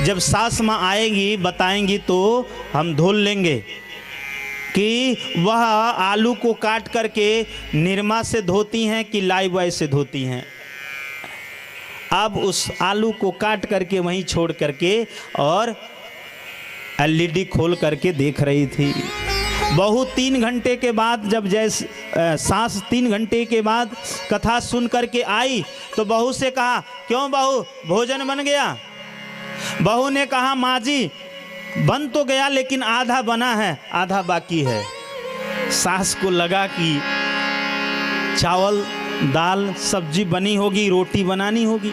जब सास माँ आएगी बताएंगी तो हम धुल लेंगे कि वह आलू को काट करके निरमा से धोती हैं कि लाइव बॉय से धोती हैं। अब उस आलू को काट करके वहीं छोड़ करके और एलईडी खोल करके देख रही थी। बहू 3 घंटे के बाद जब सास 3 घंटे के बाद कथा सुन करके आई तो बहू से कहा, क्यों बहू भोजन बन गया? बहू ने कहा, माँ जी बन तो गया लेकिन आधा बना है आधा बाकी है। सास को लगा कि चावल दाल सब्जी बनी होगी, रोटी बनानी होगी,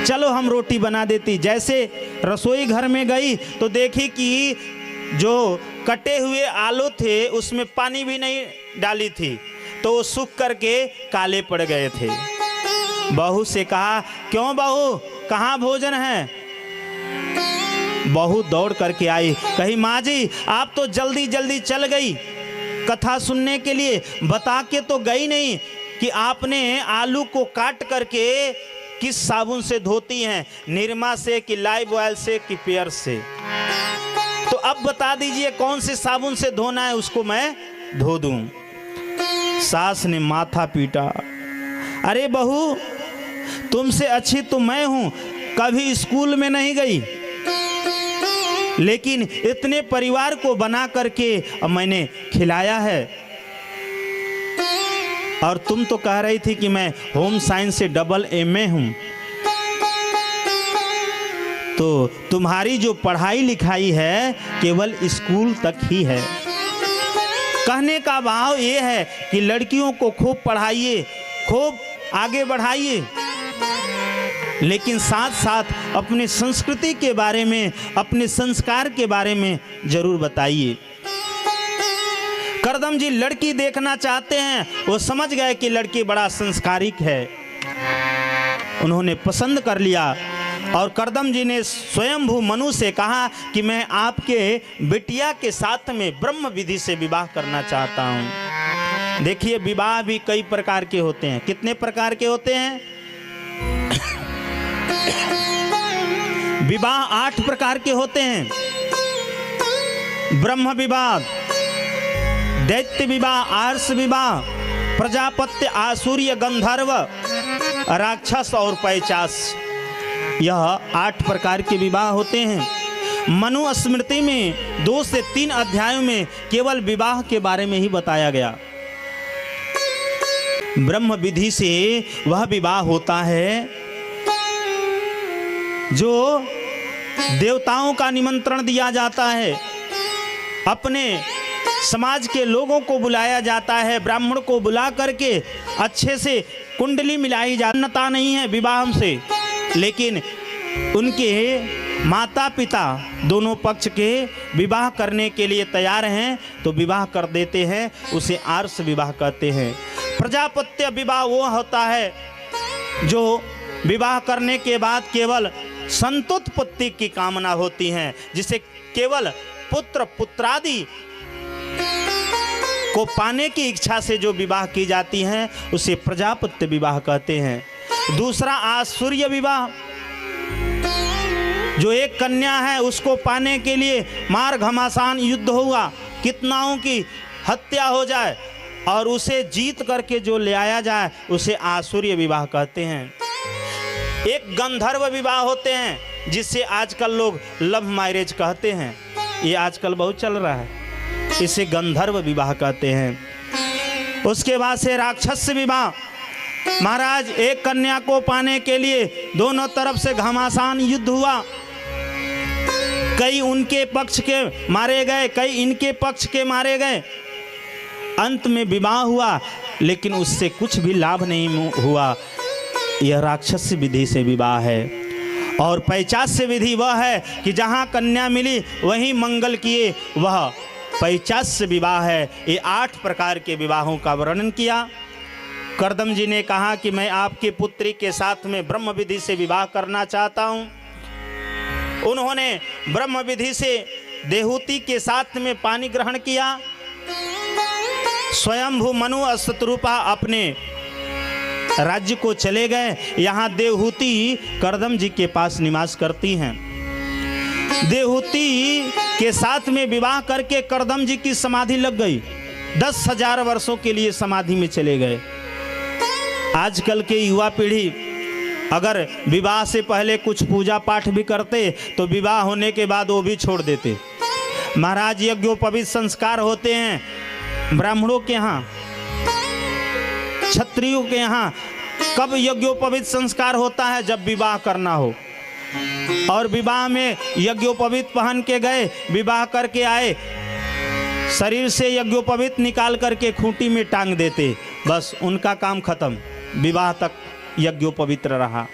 चलो हम रोटी बना देती। जैसे रसोई घर में गई तो देखी कि जो कटे हुए आलू थे उसमें पानी भी नहीं डाली थी तो वो सूख करके काले पड़ गए थे। बहू से कहा, क्यों बहू कहाँ भोजन है? बहू दौड़ करके आई, कही, माँ जी आप तो जल्दी जल्दी चल गई कथा सुनने के लिए, बता के तो गई नहीं कि आपने आलू को काट करके किस साबुन से धोती हैं, निरमा से कि लाइव ऑयल से कि पेयर से। तो अब बता दीजिए कौन से साबुन से धोना है, उसको मैं धो दूं। सास ने माथा पीटा, अरे बहू तुमसे अच्छी तो मैं हूं, कभी स्कूल में नहीं गई लेकिन इतने परिवार को बना करके मैंने खिलाया है, और तुम तो कह रही थी कि मैं होम साइंस से डबल MA हूं, तो तुम्हारी जो पढ़ाई लिखाई है केवल स्कूल तक ही है। कहने का भाव ये है कि लड़कियों को खूब पढ़ाइए, खूब आगे बढ़ाइए, लेकिन साथ साथ अपने संस्कृति के बारे में, अपने संस्कार के बारे में जरूर बताइए। करदम जी लड़की देखना चाहते हैं, वो समझ गए कि लड़की बड़ा संस्कारिक है, उन्होंने पसंद कर लिया और करदम जी ने स्वयंभू मनु से कहा कि मैं आपके बिटिया के साथ में ब्रह्म विधि से विवाह करना चाहता हूं। देखिए विवाह भी कई प्रकार के होते हैं। कितने प्रकार के होते हैं? विवाह 8 प्रकार के होते हैं। ब्रह्म विवाह, दैत्य विवाह, आर्ष विवाह, प्रजापत्य, आसुर्य, गंधर्व, राक्षस और पैचास। यह 8 प्रकार के विवाह होते हैं। मनु स्मृति में 2 से 3 अध्यायों में केवल विवाह के बारे में ही बताया गया। ब्रह्म विधि से वह विवाह होता है जो देवताओं का निमंत्रण दिया जाता है, अपने समाज के लोगों को बुलाया जाता है, ब्राह्मण को बुला करके अच्छे से कुंडली मिलाई जानता नहीं है विवाह से, लेकिन उनके माता पिता दोनों पक्ष के विवाह करने के लिए तैयार हैं तो विवाह कर देते हैं, उसे आर्ष विवाह कहते हैं। प्रजापत्य विवाह वो होता है जो विवाह करने के बाद केवल संतुत्पत्ति की कामना होती है, जिसे केवल पुत्र पुत्रादि को पाने की इच्छा से जो विवाह की जाती हैं उसे प्रजापत्य विवाह कहते हैं। दूसरा आसुर्य विवाह, जो एक कन्या है उसको पाने के लिए मार घमासान युद्ध हुआ, कितनाओं की हत्या हो जाए और उसे जीत करके जो ले आया जाए उसे आसुर्य विवाह कहते हैं। एक गंधर्व विवाह होते हैं जिससे आजकल लोग लव मैरिज कहते हैं, ये आजकल बहुत चल रहा है, इसे गंधर्व विवाह कहते हैं। उसके बाद से राक्षस विवाह, महाराज एक कन्या को पाने के लिए दोनों तरफ से घमासान युद्ध हुआ, कई उनके पक्ष के मारे गए, कई इनके पक्ष के मारे गए, अंत में विवाह हुआ लेकिन उससे कुछ भी लाभ नहीं हुआ। यह राक्षस विधि से विवाह है। और पैचास्य विधि वह है कि जहाँ कन्या मिली वहीं मंगल किए, वह पैचास्य विवाह है। ये 8 प्रकार के विवाहों का वर्णन किया। करदम जी ने कहा कि मैं आपकी पुत्री के साथ में ब्रह्म विधि से विवाह करना चाहता हूँ। उन्होंने ब्रह्म विधि से देहूति के साथ में पानी ग्रहण किया। स्वयंभू मनु शतरूपा अपने राज्य को चले गए। यहाँ देवहूति करदम जी के पास निवास करती हैं। देहूती के साथ में विवाह करके करदम जी की समाधि लग गई। 10,000 वर्षों के लिए समाधि में चले गए। आजकल के युवा पीढ़ी अगर विवाह से पहले कुछ पूजा पाठ भी करते तो विवाह होने के बाद वो भी छोड़ देते। महाराज, यज्ञोपवीत संस्कार होते हैं ब्राह्मणों के यहाँ, क्षत्रियों के यहाँ। कब यज्ञोपवीत संस्कार होता है? जब विवाह करना हो। और विवाह में यज्ञोपवीत पहन के गए, विवाह करके आए, शरीर से यज्ञोपवीत निकाल करके खूंटी में टांग देते, बस उनका काम खत्म। विवाह तक यज्ञोपवित्र रहा।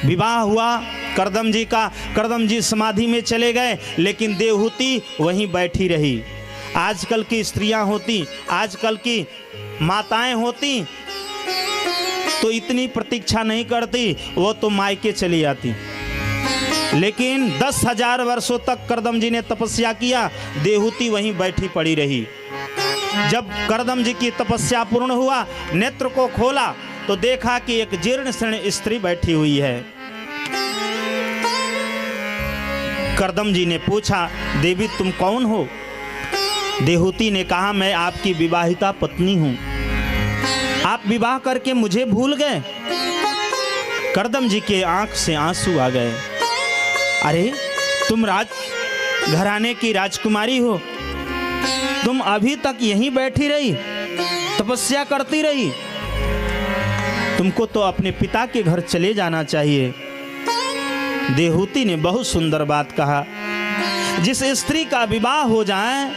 विवाह हुआ करदम जी का, करदम जी समाधि में चले गए, लेकिन देवहूति वहीं बैठी रही। आजकल की स्त्रियां होती, आजकल की माताएं होती तो इतनी प्रतीक्षा नहीं करती, वो तो मायके चली जाती। लेकिन 10,000 वर्षों तक करदम जी ने तपस्या किया, देवहूति वहीं बैठी पड़ी रही। जब करदम जी की तपस्या पूर्ण हुआ, नेत्र को खोला तो देखा कि एक जीर्ण शीर्ण स्त्री बैठी हुई है। करदम जी ने पूछा, देवी तुम कौन हो? देहूति ने कहा, मैं आपकी विवाहिता पत्नी हूं। आप विवाह करके मुझे भूल गए? करदम जी के आंख से आंसू आ गए। अरे तुम राज घराने की राजकुमारी हो, तुम अभी तक यहीं बैठी रही, तपस्या करती रही। तुमको तो अपने पिता के घर चले जाना चाहिए। देहूति ने बहुत सुंदर बात कहा, जिस स्त्री का विवाह हो जाए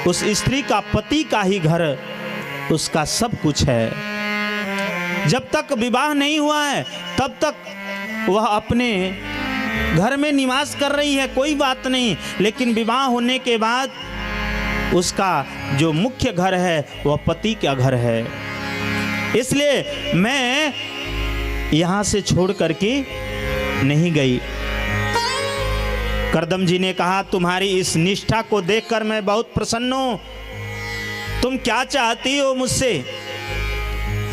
उस स्त्री का पति का ही घर उसका सब कुछ है। जब तक विवाह नहीं हुआ है तब तक वह अपने घर में निवास कर रही है, कोई बात नहीं, लेकिन विवाह होने के बाद उसका जो मुख्य घर है वह पति का घर है। इसलिए मैं यहाँ से छोड़ करके नहीं गई। करदम जी ने कहा, तुम्हारी इस निष्ठा को देखकर मैं बहुत प्रसन्न हूं। तुम क्या चाहती हो मुझसे?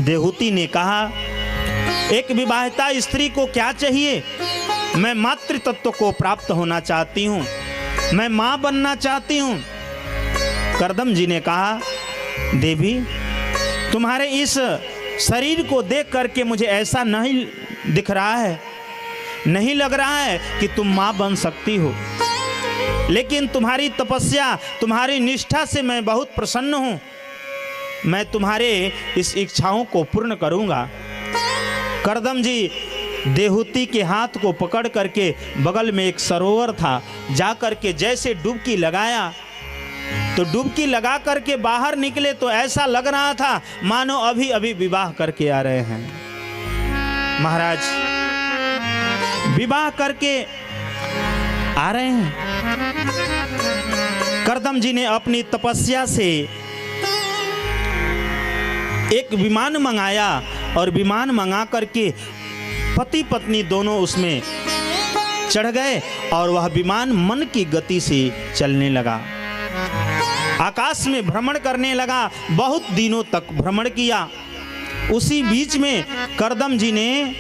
देहूति ने कहा, एक विवाहिता स्त्री को क्या चाहिए? मैं मातृ तत्व को प्राप्त होना चाहती हूँ, मैं माँ बनना चाहती हूँ। करदम जी ने कहा, देवी तुम्हारे इस शरीर को देख करके मुझे ऐसा नहीं दिख रहा है, नहीं लग रहा है कि तुम माँ बन सकती हो, लेकिन तुम्हारी तपस्या, तुम्हारी निष्ठा से मैं बहुत प्रसन्न हूँ। मैं तुम्हारे इस इच्छाओं को पूर्ण करूँगा। करदम जी देहूति के हाथ को पकड़ करके, बगल में एक सरोवर था, जा करके जैसे डुबकी लगाया तो डुबकी लगा करके बाहर निकले तो ऐसा लग रहा था मानो अभी अभी विवाह करके आ रहे हैं। महाराज विवाह करके आ रहे हैं। करदम जी ने अपनी तपस्या से एक विमान मंगाया और विमान मंगा करके पति पत्नी दोनों उसमें चढ़ गए और वह विमान मन की गति से चलने लगा, आकाश में भ्रमण करने लगा। बहुत दिनों तक भ्रमण किया। उसी बीच में करदम जी ने